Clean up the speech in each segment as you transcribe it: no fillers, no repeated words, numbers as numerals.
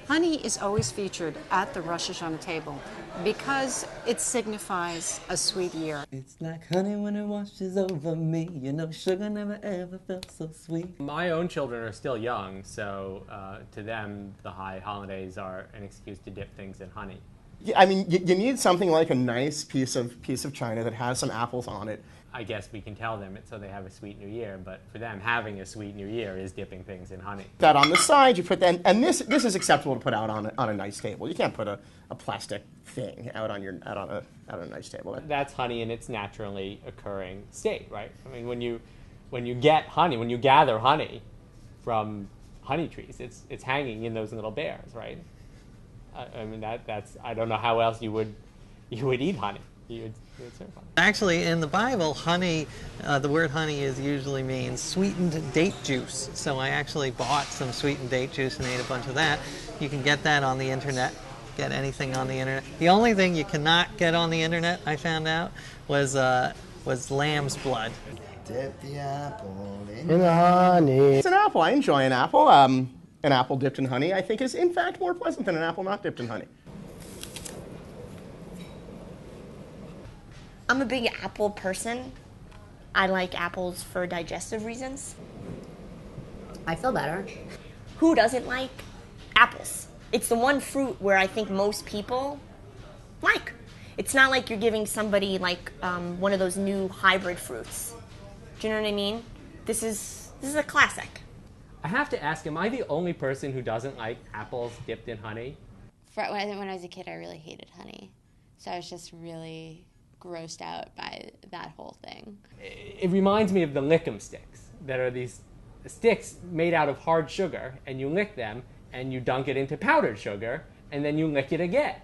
Honey is always featured at the Rosh Hashana table because it signifies a sweet year. It's like honey when it washes over me. You know, sugar never ever felt so sweet. My own children are still young, so to them, the high holidays are an excuse to dip things in honey. Yeah, I mean, you need something like a nice piece of china that has some apples on it. I guess we can tell them it's so they have a sweet new year, but for them, having a sweet new year is dipping things in honey. That on the side, you put that, and this is acceptable to put out on a nice table. You can't put a plastic thing out on a nice table. That's honey in its naturally occurring state, right? I mean, when you get honey, when you gather honey from honey trees, it's hanging in those little bears, right? I mean, that's I don't know how else you would eat honey. You would serve honey. Actually, in the Bible, honey, the word honey usually means sweetened date juice. So I actually bought some sweetened date juice and ate a bunch of that. You can get that on the internet. Get anything on the internet. The only thing you cannot get on the internet, I found out, was lamb's blood. Dip the apple in honey. It's an apple. I enjoy an apple. An apple dipped in honey, I think, is in fact more pleasant than an apple not dipped in honey. I'm a big apple person. I like apples for digestive reasons. I feel better. Who doesn't like apples? It's the one fruit where I think most people like. It's not like you're giving somebody like one of those new hybrid fruits. Do you know what I mean? This is a classic. I have to ask, am I the only person who doesn't like apples dipped in honey? When I was a kid, I really hated honey. So I was just really grossed out by that whole thing. It reminds me of the lick'em sticks, that are these sticks made out of hard sugar, and you lick them, and you dunk it into powdered sugar, and then you lick it again.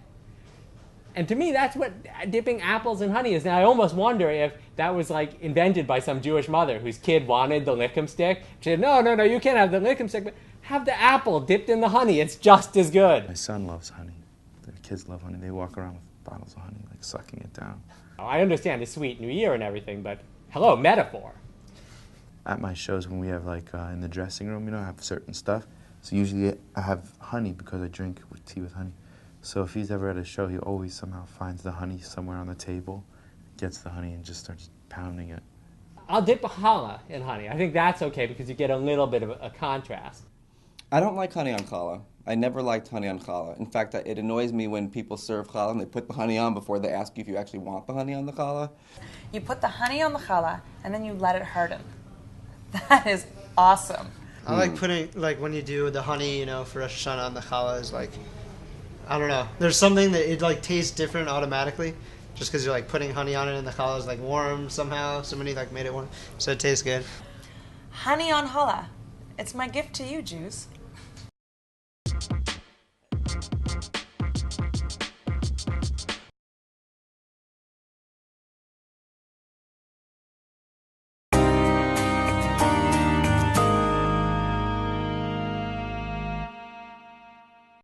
And to me, that's what dipping apples in honey is. Now, I almost wonder if that was like invented by some Jewish mother whose kid wanted the lick'em stick. She said, no, you can't have the lick'em stick, but have the apple dipped in the honey. It's just as good. My son loves honey. The kids love honey. They walk around with bottles of honey, like sucking it down. I understand the sweet new year and everything, but hello, metaphor. At my shows, when we have like in the dressing room, I have certain stuff. So usually I have honey because I drink tea with honey. So if he's ever at a show, he always somehow finds the honey somewhere on the table, gets the honey, and just starts pounding it. I'll dip a challah in honey. I think that's okay because you get a little bit of a contrast. I don't like honey on challah. I never liked honey on challah. In fact, it annoys me when people serve challah and they put the honey on before they ask you if you actually want the honey on the challah. You put the honey on the challah and then you let it harden. That is awesome. I like putting, like when you do the honey, for Rosh Hashana on the challah is like, I don't know. There's something that it like tastes different automatically, just because you're like putting honey on it and the challah is like warm somehow. Somebody like made it warm, so it tastes good. Honey on challah. It's my gift to you, Jews.